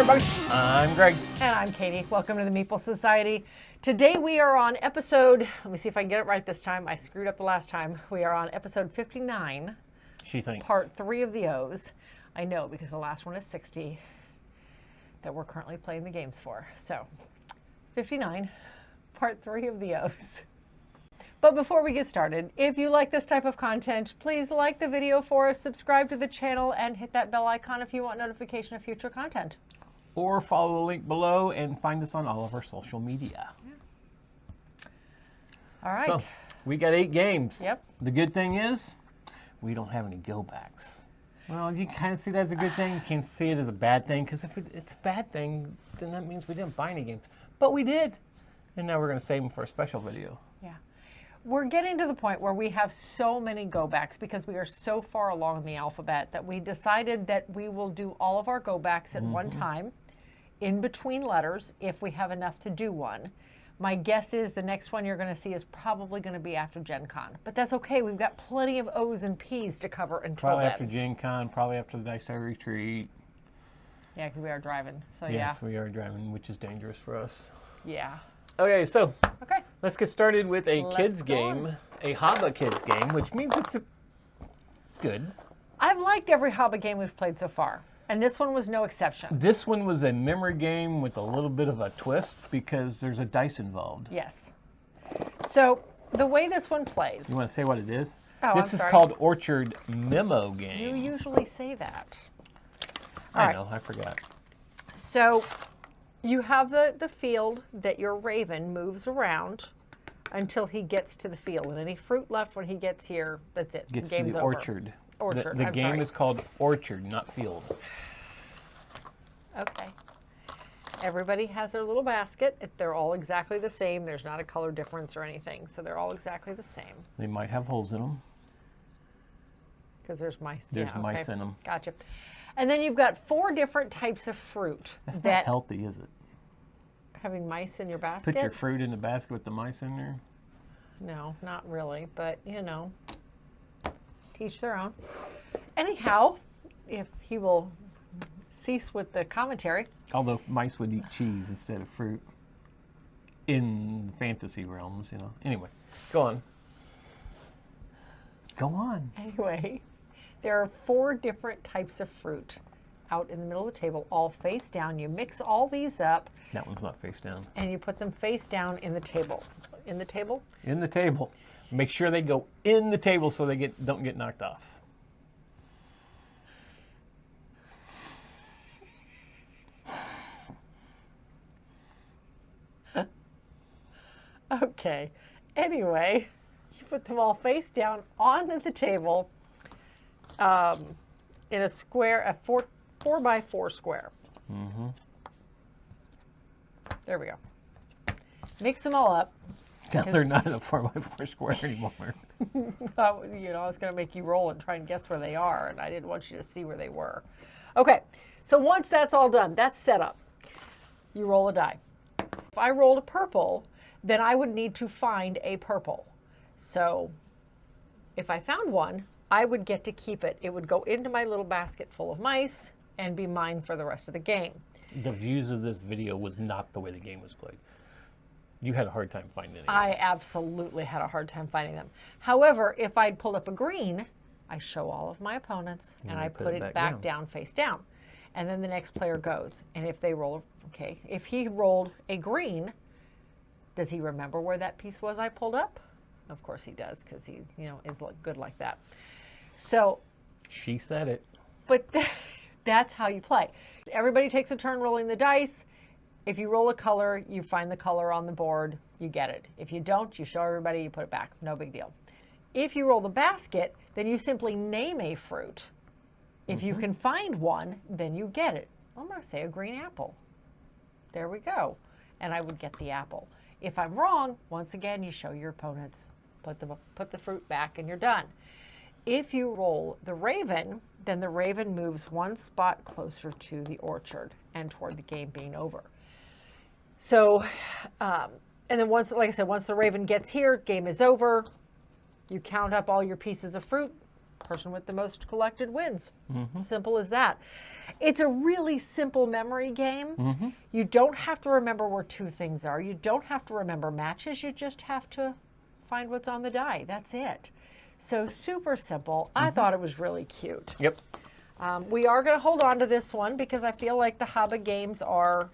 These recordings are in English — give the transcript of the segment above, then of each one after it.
everybody. I'm Greg. And I'm Katie. Welcome to the Meeple Society. Today we are on episode, let me see if I can get it right this time. I screwed up the last time. We are on episode 59. She thinks. Part 3 of the O's. I know because the last one is 60 that we're currently playing the games for. So 59, part 3 of the O's. But before we get started, if you like this type of content, please like the video for us, subscribe to the channel, and hit that bell icon if you want notification of future content. Or follow the link below and find us on all of our social media. Yeah. All right. So, we got 8 games. Yep. The good thing is, we don't have any go-backs. Well, you kind of see that as a good thing. You can see it as a bad thing, because if it's a bad thing, then that means we didn't buy any games. But we did. And now we're going to save them for a special video. Yeah. We're getting to the point where we have so many go-backs because we are so far along in the alphabet that we decided that we will do all of our go-backs at one time, in between letters, if we have enough to do one. My guess is the next one you're going to see is probably going to be after Gen Con. But that's okay. We've got plenty of O's and P's to cover until Probably then. after Gen Con, probably after the Dice Tower Retreat. Yeah, because we are driving. So Yes, we are driving, which is dangerous for us. yeah. Okay, so Okay. let's get started with a Let's kids go game, on. a Haba kids game, which means it's good. I've liked every Haba game we've played so far, and this one was no exception. This one was a memory game with a little bit of a twist because there's a dice involved. Yes. So the way this one plays, You want to say what it is? Oh, This I'm is sorry. called Orchard Memo you game. usually say that. All I right. know, I forgot. So you have the field that your raven moves around until he gets to the field. And any fruit left when he gets here, that's it. Gets the game's to the over. orchard. Orchard, The I'm game sorry. is called Orchard, not Field. Okay. Everybody has their little basket. They're all exactly the same. There's not a color difference or anything. So they're all exactly the same. They might have holes in them. Because there's mice. There's yeah, mice in them. Gotcha. And then you've got 4 different types of fruit. That's that not healthy, is it? having mice in your basket? Put your fruit in the basket with the mice in there. No, not really, but you know, teach their own. Anyhow, if he will cease with the commentary. Although mice would eat cheese instead of fruit in fantasy realms, you know. Anyway, go on. Go on. Anyway, there are 4 different types of fruit out in the middle of the table, all face down. You mix all these up That one's not face down. and you put them face down in the table. In the table? In the table. Make sure they go in the table so they don't get knocked off. Okay. Anyway, you put them all face down onto the table in a square, a 4 by 4 square. There we go. Mix them all up. Now they're not in a 4x4 square anymore. You know, I was going to make you roll and try and guess where they are, and I didn't want you to see where they were. Okay, so once that's all done, that's set up. You roll a die. If I rolled a purple, then I would need to find a purple. So if I found one, I would get to keep it. It would go into my little basket full of mice and be mine for the rest of the game. The views of this video was not the way the game was played. You had a hard time finding it. I absolutely had a hard time finding them. However, if I'd pulled up a green, I show all of my opponents and I put it back down, face down. And then the next player goes. And if they roll, okay, if he rolled a green, does he remember where that piece was I pulled up? Of course he does, because he, you know, is good like that. So, She said it. but that's how you play. Everybody takes a turn rolling the dice. If you roll a color, you find the color on the board, you get it. If you don't, you show everybody, you put it back. No big deal. If you roll the basket, then you simply name a fruit. If you can find one, then you get it. I'm going to say a green apple. There we go. And I would get the apple. If I'm wrong, once again, you show your opponents, put the fruit back, and you're done. If you roll the raven, then the raven moves 1 spot closer to the orchard and toward the game being over. So, and then once, like I said, once the raven gets here, game is over. You count up all your pieces of fruit. Person with the most collected wins. Simple as that. It's a really simple memory game. You don't have to remember where two things are. You don't have to remember matches. You just have to find what's on the die. That's it. So super simple. I thought it was really cute. Yep. We are going to hold on to this one because I feel like the Haba games are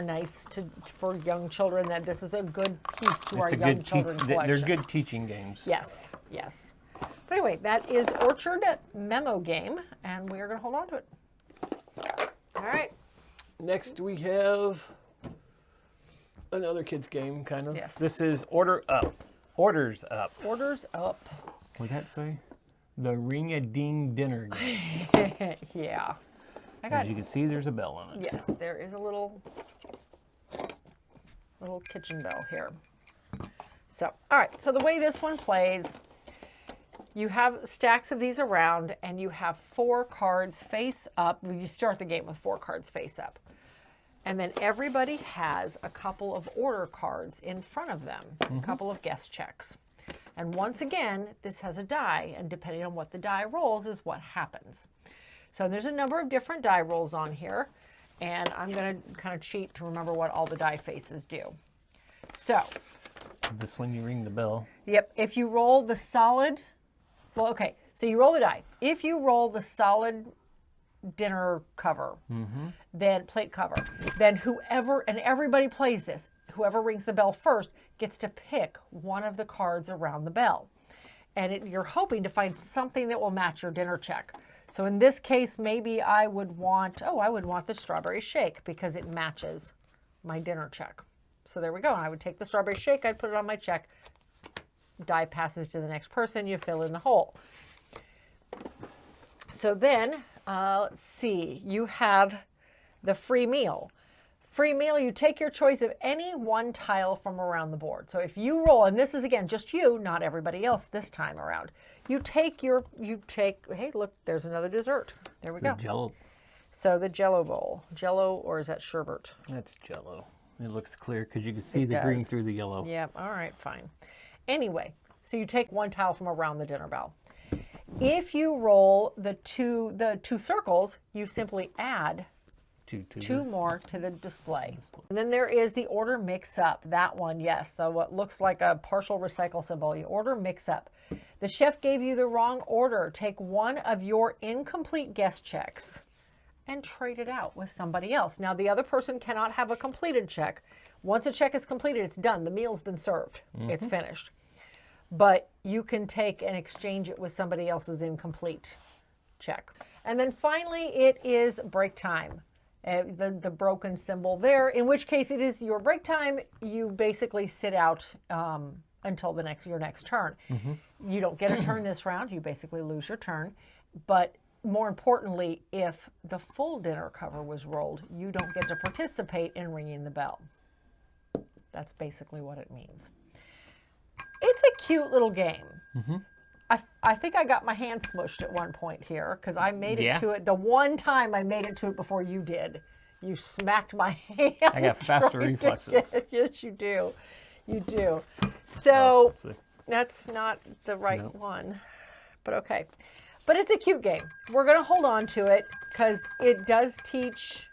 nice for young children. That this is a good piece to our young children collection. They're good teaching games. Yes, yes. But anyway, that is Orchard Memo game, and we are going to hold on to it. All right. Next we have another kids game, kind of. Yes. This is Order Up. Orders Up. Orders Up. What'd that say? The Ring-a-Ding Dinner game. Yeah. As you can see, there's a bell on it. Yes, there is a little kitchen bell here. So, all right. So the way this one plays, you have stacks of these around, and you have 4 cards face up. You start the game with 4 cards face up. And then everybody has a couple of order cards in front of them, a couple of guess checks. And once again, this has a die, and depending on what the die rolls is what happens. So there's a number of different die rolls on here, and I'm going to kind of cheat to remember what all the die faces do. So. This one you ring the bell. Yep, if you roll the solid, well, okay, so you roll the die. If you roll the solid dinner cover, then plate cover, then whoever, and everybody plays this, whoever rings the bell first gets to pick one of the cards around the bell. And you're hoping to find something that will match your dinner check. So in this case, maybe I would want the strawberry shake because it matches my dinner check. So there we go. And I would take the strawberry shake, I'd put it on my check. Die passes to the next person, you fill in the hole. So then, let's see, you have the free meal. Free meal, you take your choice of any one tile from around the board. So if you roll, and this is again just you, not everybody else this time around. You take, hey, look, there's another dessert. There we go. Jello. So the Jello bowl. Jello, or is that sherbet? That's Jello. It looks clear because you can see the green through the yellow. Yep, all right, fine. Anyway, so you take one tile from around the dinner bell. If you roll the two circles, you simply add two more to the display. And then there is the order mix-up. That one, yes, what looks like a partial recycle symbol. The order mix-up. The chef gave you the wrong order. Take one of your incomplete guess checks and trade it out with somebody else. Now, the other person cannot have a completed check. Once a check is completed, it's done. The meal's been served. It's finished. But you can take and exchange it with somebody else's incomplete check. And then finally, it is break time. The broken symbol there, in which case it is your break time. You basically sit out until your next turn. You don't get a turn this round. You basically lose your turn. But more importantly, if the full dinner cover was rolled, you don't get to participate in ringing the bell. That's basically what it means. It's a cute little game. I think I got my hand smushed at one point here because I made it to it. The one time I made it to it before you did, you smacked my hand. I got faster reflexes. Yes, you do. You do. So that's not the right one, but okay. But it's a cute game. We're going to hold on to it because it does teach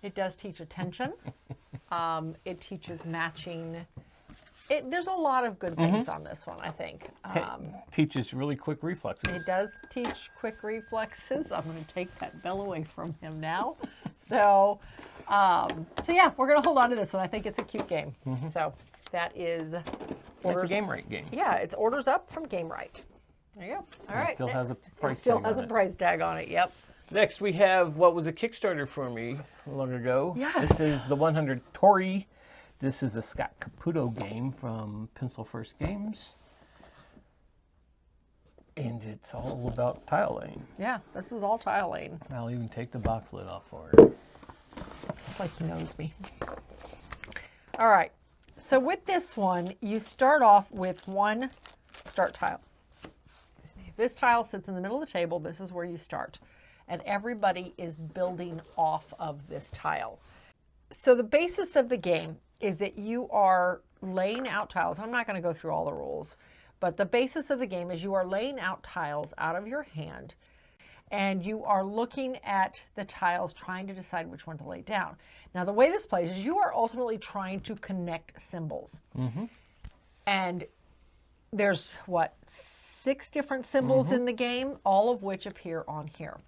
attention. It teaches matching. There's a lot of good things on this one, I think. Teaches really quick reflexes. It does teach quick reflexes. I'm going to take that bell away from him now. So yeah, we're going to hold on to this one. I think it's a cute game. So that is It's a Game Right game. Yeah, it's Orders Up from Game Right. There you go. All right. It still has a price tag on it. It still has a price tag on it, yep. Next, we have what was a Kickstarter for me long ago. Yes. This is the 100 Torii. This is a Scott Caputo game from Pencil First Games. And it's all about tile laying. Yeah, this is all tile laying. I'll even take the box lid off for it. It's like he knows me. All right. So with this one, you start off with one start tile. This tile sits in the middle of the table. This is where you start. And everybody is building off of this tile. So the basis of the game is that you are laying out tiles. I'm not going to go through all the rules, but the basis of the game is you are laying out tiles out of your hand, and you are looking at the tiles trying to decide which one to lay down. Now, the way this plays is you are ultimately trying to connect symbols. And there's, what, 6 different symbols in the game, all of which appear on here.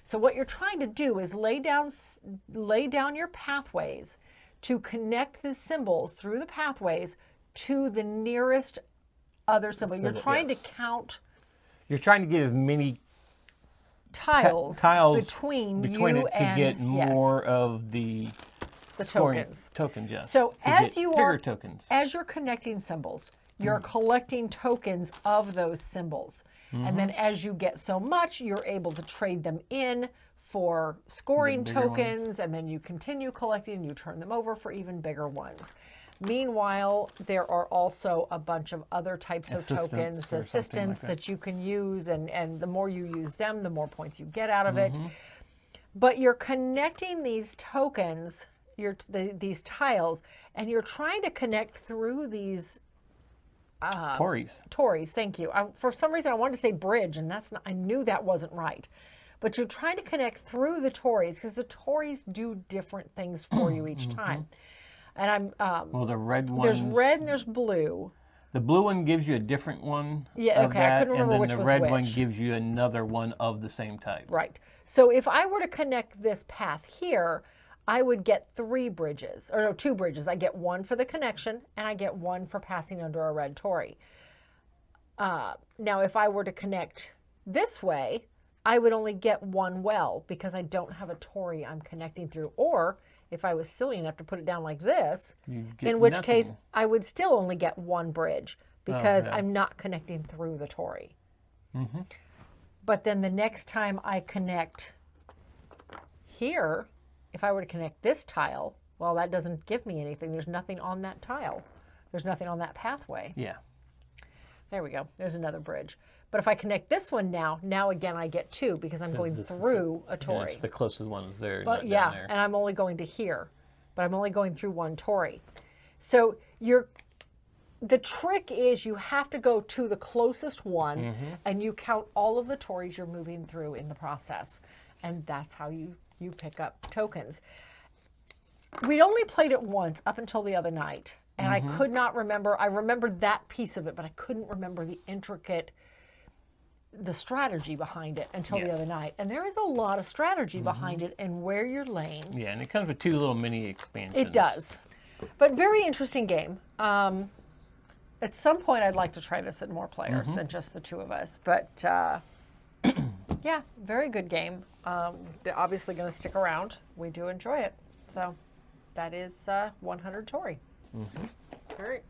So what you're trying to do is lay down your pathways to connect the symbols through the pathways to the nearest other symbol. You're trying to count. You're trying to get as many tiles between you it to and get more of the tokens. Tokens, yes. So as you're connecting symbols, you're collecting tokens of those symbols. And then as you get so much, you're able to trade them in for scoring tokens, and then you continue collecting and you turn them over for even bigger ones. Meanwhile, there are also a bunch of other types of tokens, assistants that you can use, and the more you use them, the more points you get out of it. But you're connecting these tokens, these tiles, and you're trying to connect through these Tories. Tories, thank you. For some reason, I wanted to say bridge, and I knew that wasn't right. But you're trying to connect through the Tories because the Tories do different things for you each time. And well, the red one. There's red and there's blue. The blue one gives you a different one. Yeah, okay. I couldn't remember which was which. And then the red one gives you another one of the same type. Right. So if I were to connect this path here, I would get 3 bridges, or no, 2 bridges. I get 1 for the connection, and I get 1 for passing under a red Torii. Now, if I were to connect this way, I would only get 1 well because I don't have a Torii I'm connecting through. Or if I was silly enough to put it down like this, in which case I would still only get 1 bridge because I'm not connecting through the Torii. But then the next time I connect here, if I were to connect this tile, well, that doesn't give me anything. There's nothing on that tile. There's nothing on that pathway. Yeah. There we go. There's another bridge. But if I connect this one now again I get 2 because I'm going through a Torii. Yeah, it's the closest one is there, but not down there. And I'm only going to here. But I'm only going through 1 Torii. So the trick is you have to go to the closest one and you count all of the Tories you're moving through in the process. And that's how you pick up tokens. We'd only played it once up until the other night. And I could not remember. I remembered that piece of it, but I couldn't remember the strategy behind it until the other night. And there is a lot of strategy behind it and where you're laying. Yeah, and it comes with 2 little mini expansions. It does. But very interesting game. At some point, I'd like to try this at more players than just the 2 of us. But yeah, very good game. They're obviously going to stick around. We do enjoy it. So that is 100 Torii. All right.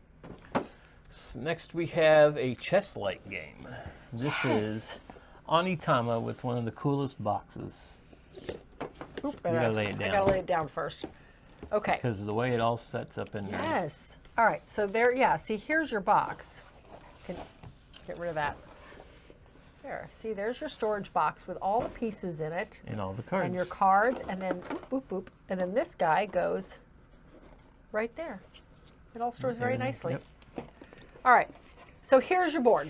So next we have a chess-like game. This is Onitama with one of the coolest boxes. Oop, you gotta lay it down. I gotta lay it down first. Okay. Because of the way it all sets up in there. Yes. All right. So there. Yeah. See, here's your box. Can get rid of that. There. See, there's your storage box with all the pieces in it. And all the cards. And your cards, and then and then this guy goes right there. It all stores very nicely. Yep. All right. So here's your board.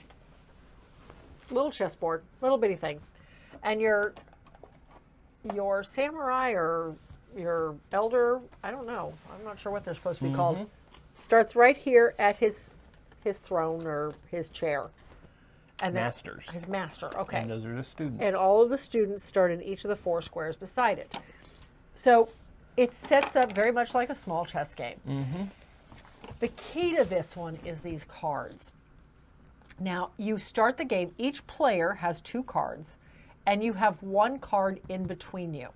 Little chessboard, little bitty thing, and your samurai or your elder, I don't know. I'm not sure what they're supposed to be called. Starts right here at his throne or his chair. And Masters. His master, okay. And those are the students. And all of the students start in each of the 4 squares beside it. So it sets up very much like a small chess game. The key to this one is these cards. Now, you start the game, each player has 2 cards, and you have 1 card in between you.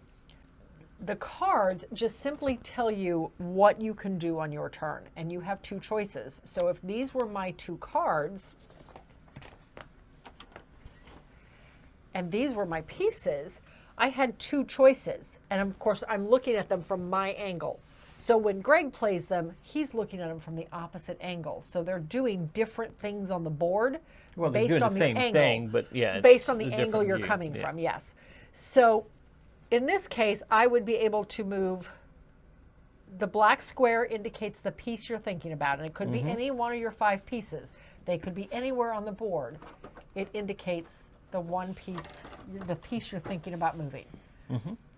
The cards just simply tell you what you can do on your turn, and you have 2 choices. So if these were my 2 cards, and these were my pieces, I had 2 choices. And of course, I'm looking at them from my angle. So when Greg plays them, he's looking at them from the opposite angle. So they're doing different things on the board based on the same angle. thing, but yeah, based on the angle you're coming from, yes. So in this case, I would be able to move. The black square indicates the piece you're thinking about, and it could be any one of your 5 pieces. They could be anywhere on the board. It indicates the one piece, the piece you're thinking about moving.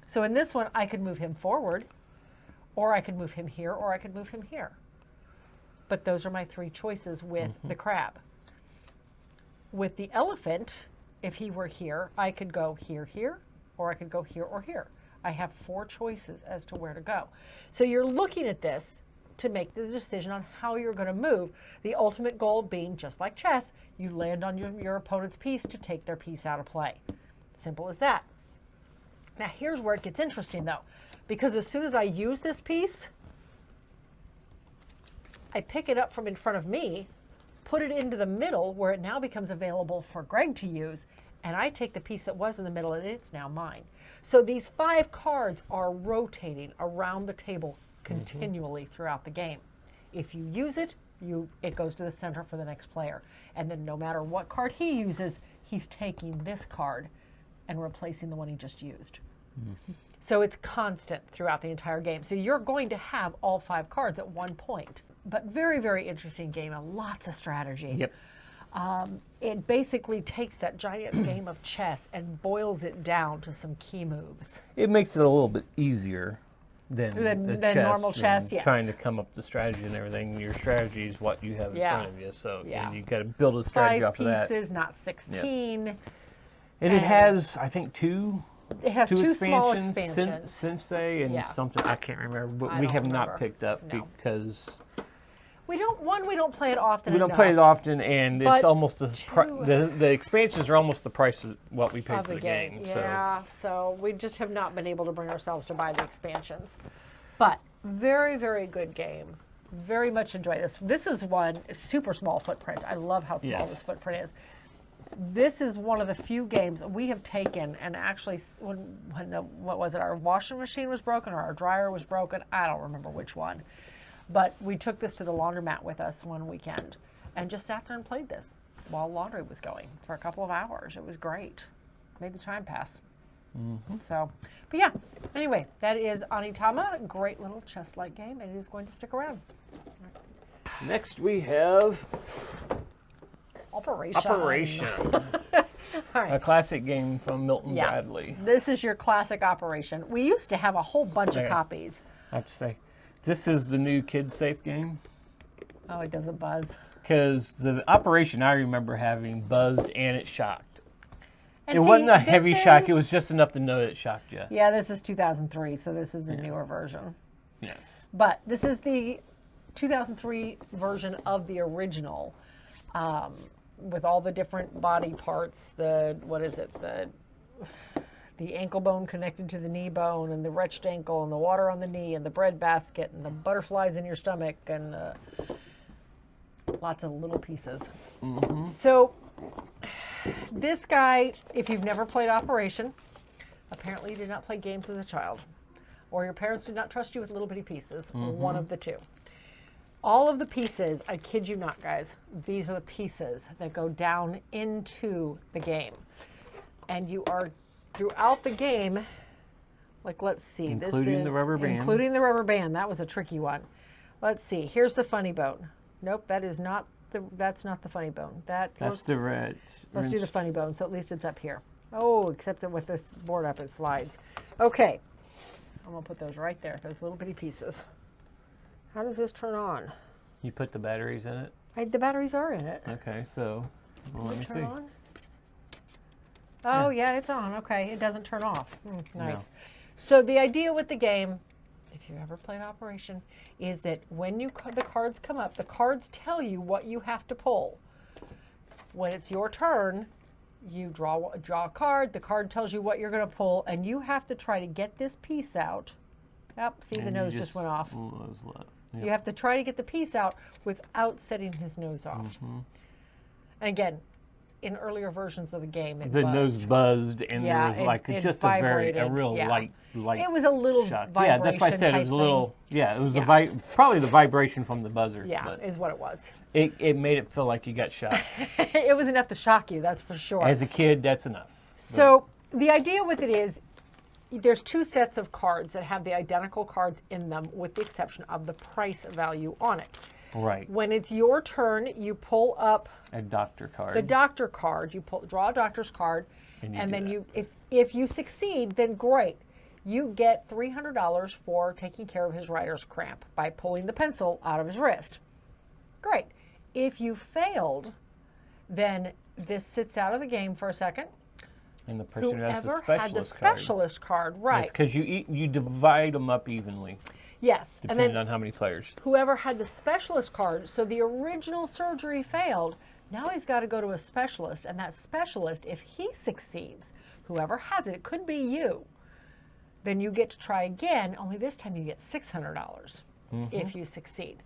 So in this one, I could move him forward, or I could move him here, or I could move him here. But those are my three choices with the crab. With the elephant, if he were here, I could go here, here, or I could go here or here. I have 4 choices as to where to go. So you're looking at this to make the decision on how you're going to move. The ultimate goal being, just like chess, you land on your opponent's piece to take their piece out of play. Simple as that. Now here's where it gets interesting though, because as soon as I use this piece, I pick it up from in front of me, put it into the middle where it now becomes available for Greg to use, and I take the piece that was in the middle and it's now mine. So these 5 cards are rotating around the table continually throughout the game. If you use it, it goes to the center for the next player. And then no matter what card he uses, he's taking this card and replacing the one he just used. So it's constant throughout the entire game. So you're going to have all 5 cards at one point. But very, very interesting game and lots of strategy. Yep. It basically takes that giant game of chess and boils it down to some key moves. It makes it a little bit easier than normal chess, yes. Trying to come up with the strategy and everything. Your strategy is what you have in front of you. So Yeah. and you got to build a strategy 5 off of that. pieces, not 16. And it has, I think, two It has 2 small expansions, expansions. Sensei and Yeah. something I can't remember, but I we don't have remember. not picked up No. because We don't play it often we don't enough play it often, and But it's almost two- the expansions are almost the price of what we paid of for the the game. Yeah, so we just have not been able to bring ourselves to buy the expansions. But very, very good game. Very much enjoyed this. This is one super small footprint. I love how small Yes. this footprint is. This is one of the few games we have taken, and actually, what was it? Our washing machine was broken, or our dryer was broken. I don't remember which one. But we took this to the laundromat with us one weekend, and just sat there and played this while laundry was going for a couple of hours. It was great. Made the time pass. So, but yeah. Anyway, that is Onitama. Great little chess-like game, and it is going to stick around. Next we have Operation. All right. a classic game from Milton Yeah. Bradley. This is your classic Operation. We used to have a whole bunch of Okay. copies. I have to say, this is the new Kid Safe game. Oh, it doesn't buzz. Because the Operation I remember having buzzed and it shocked. And It see, wasn't a this heavy shock, it is- was just enough to know it shocked you. Yeah, this is 2003, so this is a newer version. Yes. But this is the 2003 version of the original, with all the different body parts. The ankle bone connected to the knee bone, and the wretched ankle, and the water on the knee, and the bread basket, and the butterflies in your stomach, and lots of little pieces. So this guy, if you've never played Operation, apparently you did not play games as a child, or your parents did not trust you with little bitty pieces, one of the two. All of the pieces, I kid you not, guys, these are the pieces that go down into the game. And you are, throughout the game, like, let's see. Including the rubber band. Including the rubber band. That was a tricky one. Let's see. Here's the funny bone. Nope, that's not the funny bone. That's the red. Let's do the funny bone, so at least it's up here. Oh, except that with this board up, it slides. Okay. I'm going to put those right there, those little bitty pieces. How does this turn on? You put the batteries in it? The batteries are in it. Okay, so let me Turn see. on? Oh, yeah, it's on. Okay, it doesn't turn off. Nice. No. So the idea with the game, if you ever played Operation, is that when the cards come up, the cards tell you what you have to pull. When it's your turn, you draw a card. The card tells you what you're going to pull, and you have to try to get this piece out. Yep, see, the And nose you just went off. Yep. You have to try to get the piece out without setting his nose off. And again, in earlier versions of the game, The nose buzzed, and Yeah, there was it just vibrated, a real yeah. light. It was a little shock. vibration Yeah, that's why I said it type was a little. Yeah, it was Yeah. probably the vibration from the buzzer. Yeah, but is what it was. it made it feel like you got shocked. It was enough to shock you, that's for sure. As a kid, that's enough. So the idea with it is, there's 2 sets of cards that have the identical cards in them, with the exception of the price value on it. Right. When it's your turn, you pull up A doctor card. the doctor card. You draw a doctor's card, and then if you succeed, then great. You get $300 for taking care of his writer's cramp by pulling the pencil out of his wrist. Great. If you failed, then this sits out of the game for a second. And the person who has the Whoever had the specialist card, right? Yes, because you divide them up evenly. Yes, Depending and then on how many players. whoever had the specialist card, so the original surgery failed, now he's got to go to a specialist, and that specialist, if he succeeds, whoever has it, it could be you, then you get to try again, only this time you get $600 if you succeed.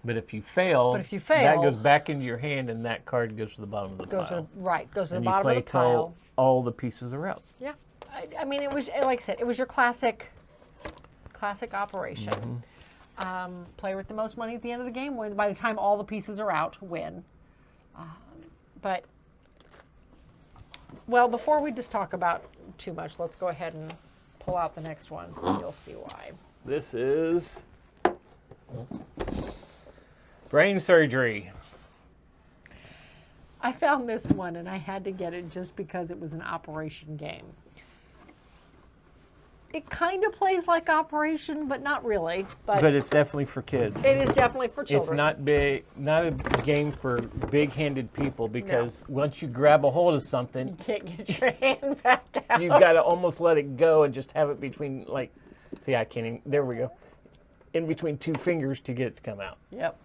But if you fail, that goes back into your hand, and that card goes to the bottom of the pile. Goes to the and bottom of the you play pile. till all the pieces are out. Yeah, I mean, it was, like I said, it was your classic operation. Player with the most money at the end of the game wins. By the time all the pieces are out, win. But, well, before we just talk about too much, let's go ahead and pull out the next one. You'll see why. This is brain surgery. I found this one, and I had to get it just because it was an Operation game. It kind of plays like Operation, but not really. But it's definitely for kids. it is definitely for children. It's not a game for big-handed people, because once you grab a hold of something, You can't get your hand back out. you've got to almost let it go and just have it between, like, see, I can't even, there we go, in between two fingers to get it to come out. Yep.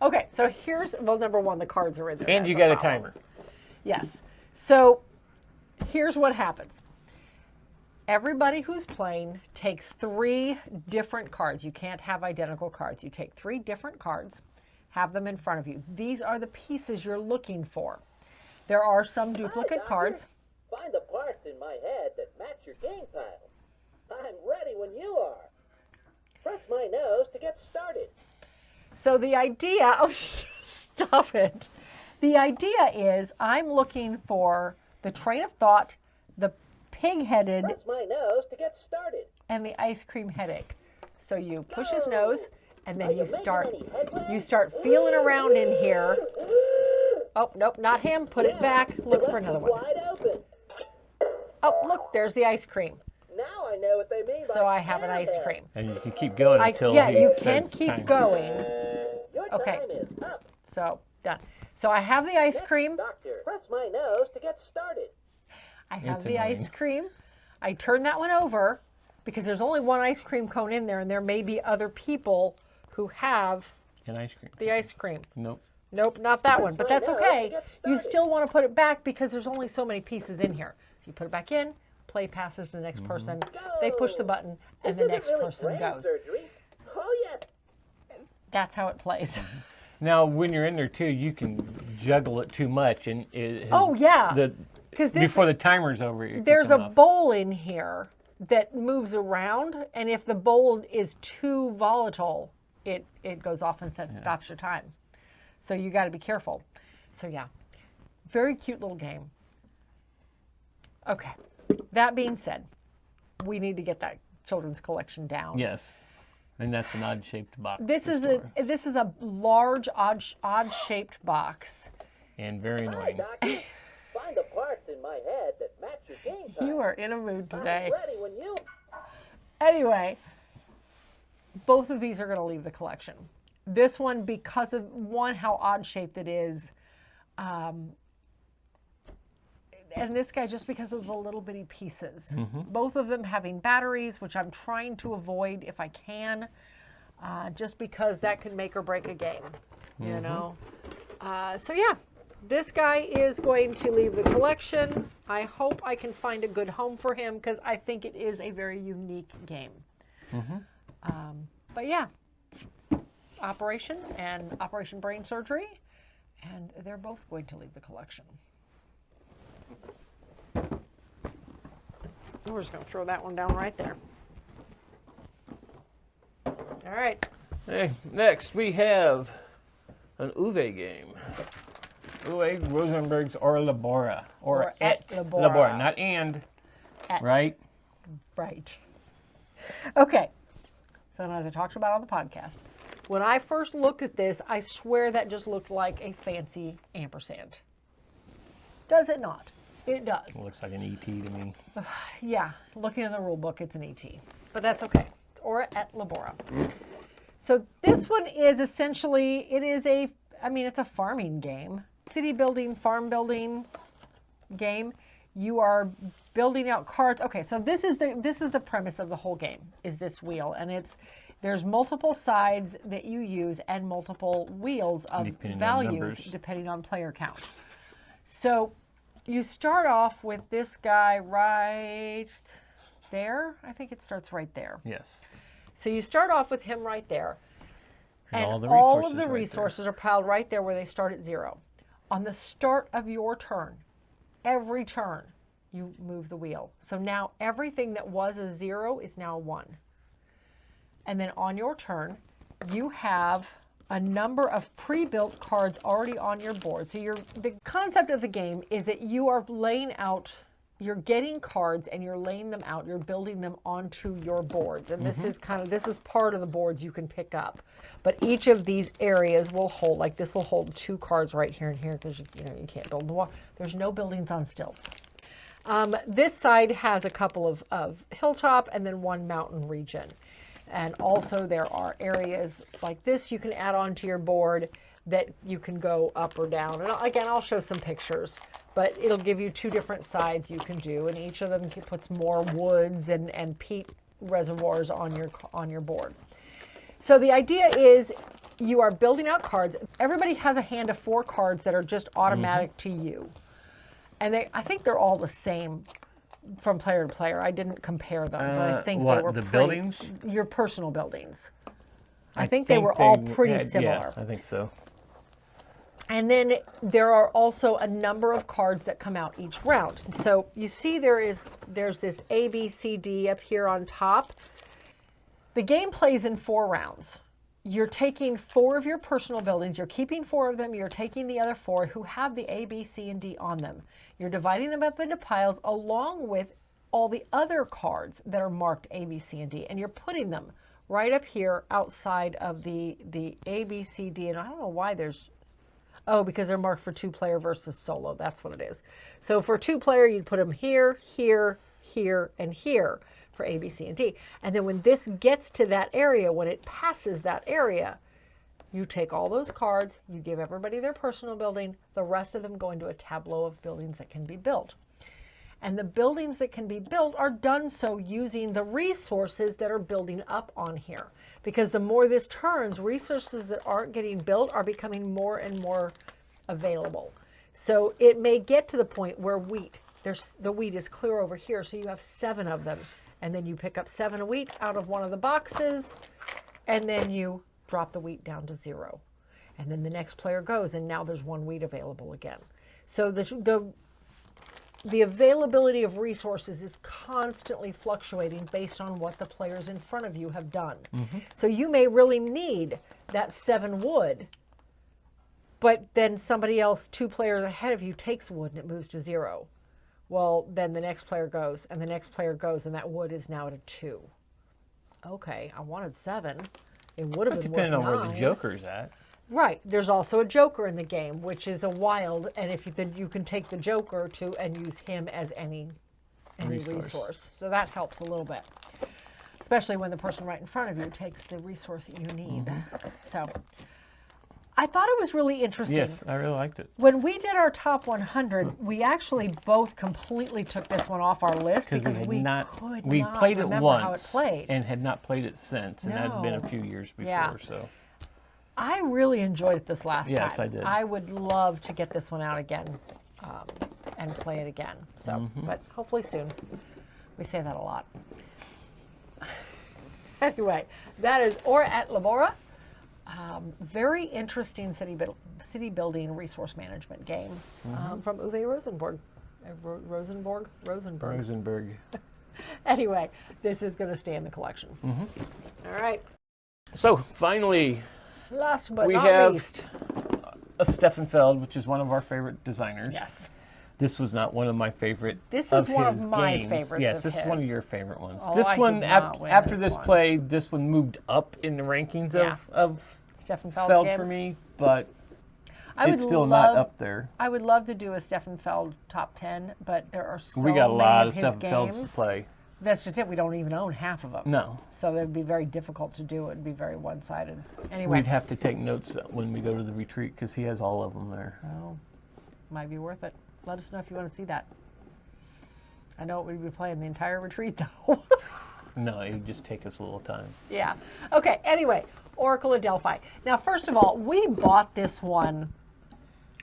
Okay, so here's, well, number one, the cards are in there. And That's you got a problem. timer. Yes. So here's what happens. Everybody who's playing takes 3 different cards. You can't have identical cards. You take 3 different cards, have them in front of you. These are the pieces you're looking for. There are some duplicate cards. Find the parts in my head that match your game pile. I'm ready when you are. Press my nose to get started. So the idea, oh, stop it. The idea is I'm looking for the train of thought, the pig-headed, Press my nose to get started. and the ice cream headache. So you push his nose, and then you start feeling around in here. Oh, nope, not him. Put it back. Look for another one. Wide open. Oh, look, there's the ice cream. Now I know what they mean by So I have an ice caramel. cream. And you can keep going until Yeah, he you says can keep time. going. Your Okay. time is up. So, done. So I have the ice cream. Doctor, press my nose to get started. I have It's the annoying. ice cream. I turn that one over because there's only one ice cream cone in there, and there may be other people who have An ice cream. the ice cream. Nope. Nope, not that one, but that's Right now, okay. get You started. still want to put it back because there's only so many pieces in here. If you put it back in, play passes to the next person. They push the button, and the Isn't it next really person brain goes. surgery? Oh, yes. That's how it plays. Now, when you're in there too, you can juggle it too much, and it has Oh, yeah. the 'Cause this- before the timer's over, it can There's come a off. bowl in here that moves around, and if the bowl is too volatile, it goes off and stops your time. So you got to be careful. So yeah, very cute little game. Okay, that being said, we need to get that children's collection down. Yes, and that's an odd-shaped box. This to is store. this is a large odd-shaped box. And very Hi, annoying. doctor. Find the parts in my head that match your game pile. You are in a mood today. I'm ready when you... Anyway, both of these are going to leave the collection. This one, because of one, how odd shaped it is, and this guy just because of the little bitty pieces. Both of them having batteries, which I'm trying to avoid if I can, just because that could make or break a game, you know. So yeah, this guy is going to leave the collection. I hope I can find a good home for him because I think it is a very unique game. But yeah, Operation and Operation Brain Surgery, and they're both going to leave the collection. We're just going to throw that one down right there. All right. Hey, next we have an Uwe game. Uwe Rosenberg's or Labora. Or et Labora. Labora, not and, Et. right? Right. Okay. So now, as I talked about on the podcast, When I first looked at this, I swear that just looked like a fancy ampersand. Does it not? It does. It looks like an ET to me. Yeah, looking in the rule book, it's an ET. But that's okay. It's Aura et Labora. So this one is essentially, it's a farming game. City building, farm building game. You are building out cards. Okay, so this is the premise of the whole game, is this wheel. And there's multiple sides that you use and multiple wheels of values depending on player count. So you start off with this guy right there. I think it starts right there. Yes. So you start off with him right there. And all of the resources are piled right there where they start at 0. On the start of your turn, every turn, you move the wheel. So now everything that was a 0 is now a 1. And then on your turn, you have a number of pre-built cards already on your board. So the concept of the game is that you are laying out, you're getting cards and you're laying them out, you're building them onto your boards. And this is part of the boards you can pick up. But each of these areas will hold, like this will hold 2 cards right here and here, because you can't build the wall. There's no buildings on stilts. This side has a couple of hilltop and then 1 mountain region. And also there are areas like this you can add onto your board that you can go up or down. And again, I'll show some pictures, but it'll give you 2 different sides you can do. And each of them puts more woods and peat reservoirs on your board. So the idea is you are building out cards. Everybody has a hand of 4 cards that are just automatic to you. And I think they're all the same from player to player. I didn't compare them, but I think they were the buildings? Your personal buildings. I think they were all pretty similar. Yeah, I think so. And then there are also a number of cards that come out each round. So you see there's this A, B, C, D up here on top. The game plays in 4 rounds. You're taking 4 of your personal buildings, you're keeping 4 of them, you're taking the other 4 who have the A, B, C, and D on them. You're dividing them up into piles along with all the other cards that are marked A, B, C, and D, and you're putting them right up here outside of the A, B, C, D, and I don't know why because they're marked for 2-player versus solo. That's what it is. So for 2-player, you'd put them here, here, here, and here for A, B, C, and D. And then when this gets to that area, when it passes that area, you take all those cards, you give everybody their personal building, the rest of them go into a tableau of buildings that can be built. And the buildings that can be built are done so using the resources that are building up on here. Because the more this turns, resources that aren't getting built are becoming more and more available. So it may get to the point where the wheat is clear over here, so you have 7 of them. And then you pick up 7 wheat out of one of the boxes, and then you drop the wheat down to 0. And then the next player goes, and now there's 1 wheat available again. So the availability of resources is constantly fluctuating based on what the players in front of you have done. So you may really need that 7 wood, but then somebody else 2 players ahead of you takes wood and it moves to 0. Well, then the next player goes, and the next player goes, and that wood is now at a 2. Okay, I wanted 7. It would have been depending on worth 9. where the joker's at. Right. There's also a joker in the game, which is a wild, and you can take the joker and use him as any resource. So that helps a little bit, especially when the person right in front of you takes the resource that you need. So I thought it was really interesting. Yes, I really liked it. When we did our top 100, we actually both completely took this one off our list because we played it once how it played. and had not played it since, and that had been a few years before. So I really enjoyed it this last time. Yes, I did. I would love to get this one out again and play it again. So, but hopefully soon. We say that a lot. Anyway, that is Aura et Labora. Very interesting city building resource management game from Uwe Rosenberg. Anyway, this is going to stay in the collection. All right. So finally, last but we not have least, a Steffenfeld, which is one of our favorite designers. Yes. This was not one of my favorite. This is one of my favorites. Yes, this is one of your favorite ones. Oh, this I one, did not win after this this one. play, this one moved up in the rankings of Stefan Feld Feld games. for me, but I would it's still love, not up there. I would love to do a Stefan Feld top 10, but there are so We got a many lot of of his Stefan games. Felds to play. That's just it. We don't even own half of them. No. So it would be very difficult to do. It would be very one-sided. Anyway. We'd have to take notes when we go to the retreat because he has all of them there. Oh, might be worth it. Let us know if you want to see that. I know we'd be playing the entire retreat, though. No, it would just take us a little time. Yeah. Okay, anyway, Oracle of Delphi. Now, first of all, we bought this one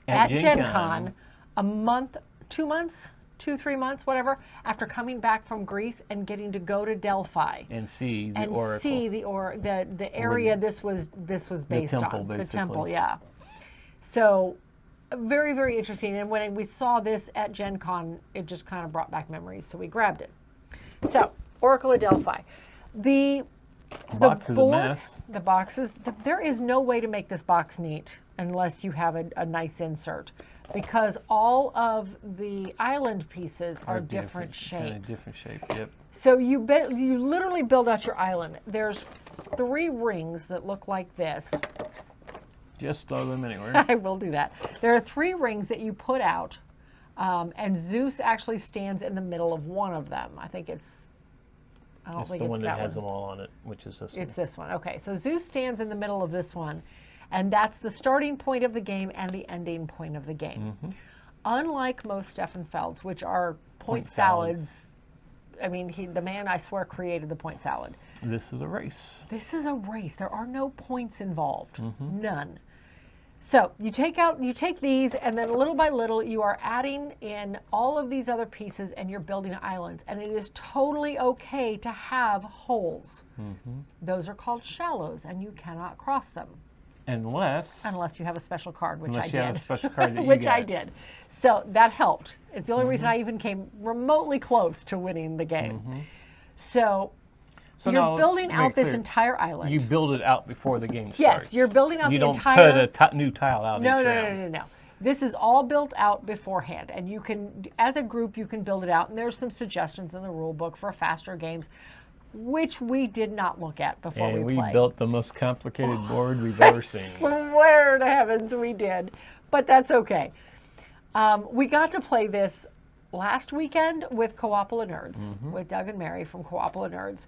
at Gen Con a month, 2 months, 3 months, whatever, after coming back from Greece and getting to go to Delphi. And see the and Oracle. see the area this was based temple, on. basically. The temple, yeah. So very, very interesting. And when we saw this at Gen Con, it just kind of brought back memories, so we grabbed it. So, Oracle of Delphi. The box is board, a mess. The boxes, there is no way to make this box neat unless you have a nice insert, because all of the island pieces are different shapes. Kind of different shape, yep. So you literally build out your island. There's 3 rings that look like this. Just throw them anywhere. I will do that. There are 3 rings that you put out, and Zeus actually stands in the middle of one of them. I think it's, I don't It's think the it's one that that has one. them all on it, which is this It's one. this one. Okay, so Zeus stands in the middle of this one, and that's the starting point of the game and the ending point of the game. Mm-hmm. Unlike most Stefan Felds, which are point salads. I mean, the man, I swear, created the point salad. This is a race. This is a race. There are no points involved. Mm-hmm. None. So you take these, and then little by little, you are adding in all of these other pieces, and you're building islands. And it is totally okay to have holes. Mm-hmm. Those are called shallows, and you cannot cross them. Unless you have a special card, which I unless did. you have a special card that you which got. I did. So that helped. It's the only reason I even came remotely close to winning the game. Mm-hmm. So you're now, building to make out this clear, entire island. You build it out before the game starts. Yes, you're building out you the don't entire... put a new tile out No, each no, round. no, no, no. This is all built out beforehand, and you can, as a group, you can build it out. And there's some suggestions in the rule book for faster games, which we did not look at before And we played. built the most complicated board we've ever seen. Swear to heavens we did, but that's okay. We got to play this last weekend with Cooppola Nerds, with Doug and Mary from Cooppola Nerds,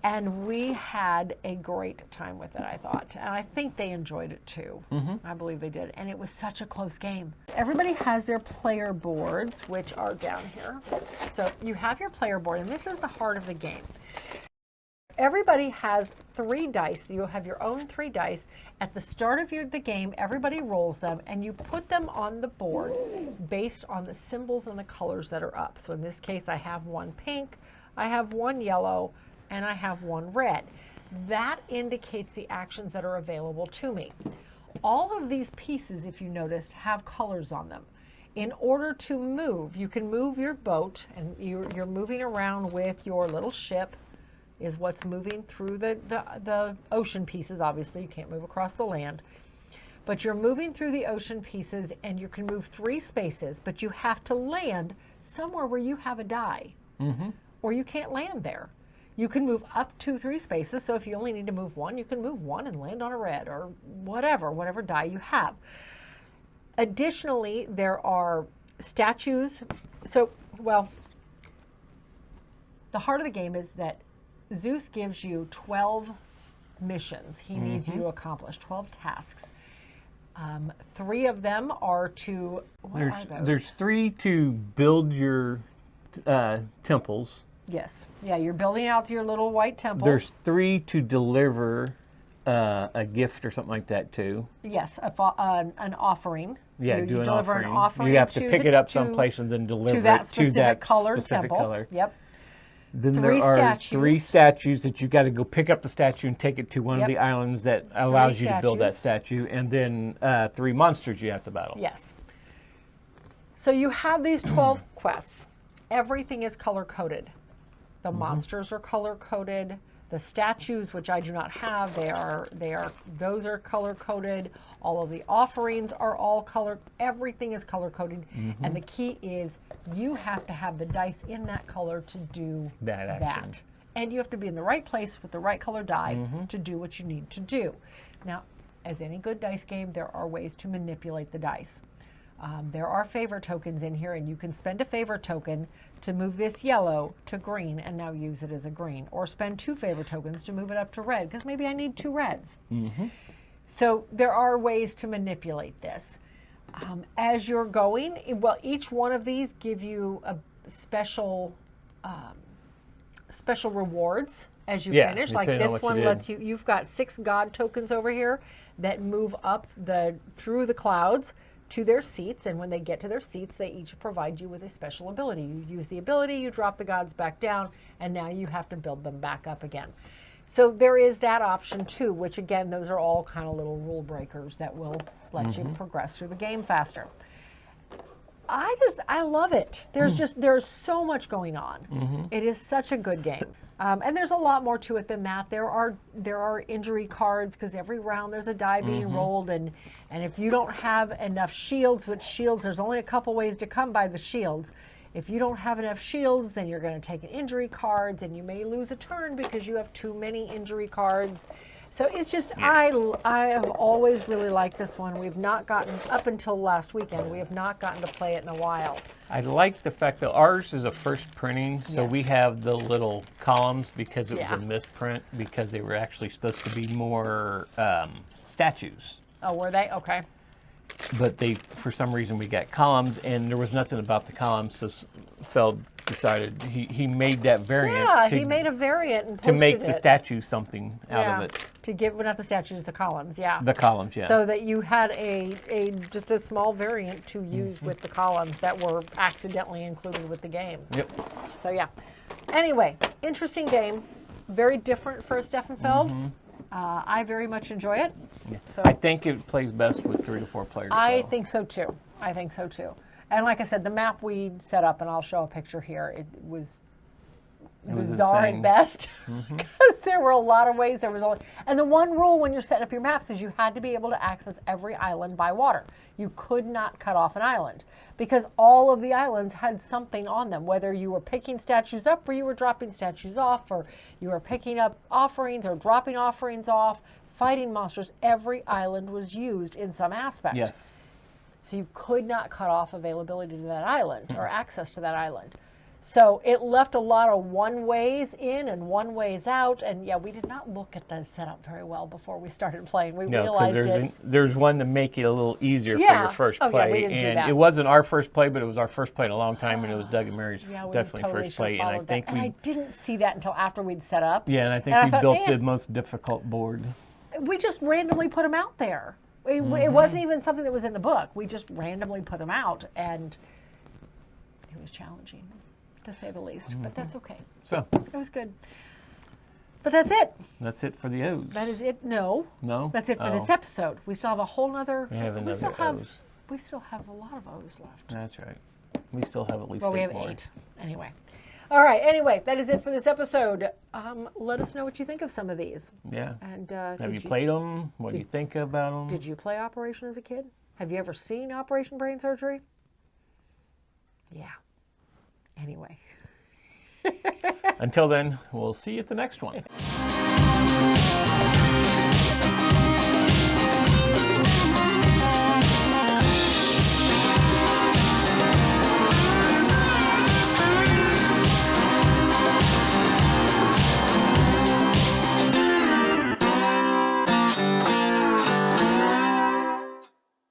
and we had a great time with it, I thought. And I think they enjoyed it too. I believe they did. And it was such a close game. Everybody has their player boards, which are down here. So you have your player board, and this is the heart of the game. Everybody has 3 dice. You'll have your own 3 dice. At the start of the game, everybody rolls them, and you put them on the board based on the symbols and the colors that are up. So in this case, I have 1 pink, I have 1 yellow, and I have 1 red. That indicates the actions that are available to me. All of these pieces, if you noticed, have colors on them. In order to move, you can move your boat, and you're moving around with your little ship, is what's moving through the ocean pieces. Obviously, you can't move across the land. But you're moving through the ocean pieces, and you can move 3 spaces, but you have to land somewhere where you have a die. Or you can't land there. You can move up to 3 spaces, so if you only need to move 1, you can move 1 and land on a red, or whatever die you have. Additionally, there are statues. So, well, the heart of the game is that Zeus gives you 12 missions he needs you to accomplish, 12 tasks. 3 of them are to, what are those? There's 3 to build your temples. Yes. Yeah, you're building out your little white temple. There's 3 to deliver a gift or something like that too. Yes, an offering. Yeah, you do an deliver offering. an offering. You have to pick it up to someplace and then deliver to that it to specific that colored specific temple. color. Yep. Then 3 there are statues. 3 statues that you got to go pick up the statue and take it to one of Yep. the islands that allows you to build that statues. statue, and then 3 monsters you have to battle. Yes. So you have these 12 quests. Everything is color coded. The monsters are color coded. The statues, which I do not have, those are color coded. All of the offerings are all color. Everything is color coded, and the key is you have to have the dice in that color to do That action. and you have to be in the right place with the right color die to do what you need to do. Now, as any good dice game, there are ways to manipulate the dice. There are favor tokens in here, and you can spend a favor token to move this yellow to green and now use it as a green. Or spend 2 favor tokens to move it up to red, because maybe I need 2 reds. So there are ways to manipulate this. As you're going, well, each one of these give you a special rewards as you finish. Like this one lets you, you've got 6 god tokens over here that move up through the clouds to their seats, and when they get to their seats, they each provide you with a special ability. You use the ability, you drop the gods back down, and now you have to build them back up again. So there is that option too, which again, those are all kind of little rule breakers that will let you progress through the game faster. I love it. There's so much going on. It is such a good game. And there's a lot more to it than that. There are injury cards, because every round there's a die being rolled, and if you don't have enough shields, there's only a couple ways to come by the shields. If you don't have enough shields, then you're going to take injury cards, and you may lose a turn because you have too many injury cards. So it's just, I have always really liked this one. We've not gotten, up until last weekend, we have not gotten to play it in a while. I like the fact that ours is a first printing, so we have the little columns because it was a misprint, because they were actually supposed to be more statues. Oh, were they? Okay. But for some reason, we got columns, and there was nothing about the columns, so Feld decided he made that variant. Yeah, he made a variant and posted to make the it. statues something out of it. To give, well, not the statues, the columns, yeah. The columns, yeah. So that you had just a small variant to use with the columns that were accidentally included with the game. Yep. So yeah. Anyway, interesting game. Very different for a Steffenfeld. I very much enjoy it. Yeah. So I think it plays best with 3 to 4 players. I think so too. I think so too. And like I said, the map we set up, and I'll show a picture here, it was bizarre at best, because there were a lot of ways. And the one rule when you're setting up your maps is you had to be able to access every island by water. You could not cut off an island, because all of the islands had something on them, whether you were picking statues up or you were dropping statues off, or you were picking up offerings or dropping offerings off, fighting monsters. Every island was used in some aspect. Yes. So you could not cut off availability to that island or access to that island. So it left a lot of one ways in and one ways out. And yeah, we did not look at the setup very well before we started playing. We realized there's one to make it a little easier for your first play. Yeah, we didn't do that. It wasn't our first play, but it was our first play in a long time, and it was Doug and Mary's definitely totally first play. And I think and I didn't see that until after we'd set up. Yeah, and I think we built the most difficult board. We just randomly put them out there. It wasn't even something that was in the book. We just randomly put them out, and it was challenging, to say the least. But that's okay. So it was good. But that's it. That's it for the O's. That is it. No. No? That's it for this episode. We still have a whole nother. We have another O's. We still have a lot of O's left. That's right. We still have at least 8 Well, we have more. 8. Anyway. All right. Anyway, that is it for this episode. Let us know what you think of some of these. Yeah. And have you played them? What do you think about them? Did you play Operation as a kid? Have you ever seen Operation Brain Surgery? Yeah. Anyway. Until then, we'll see you at the next one.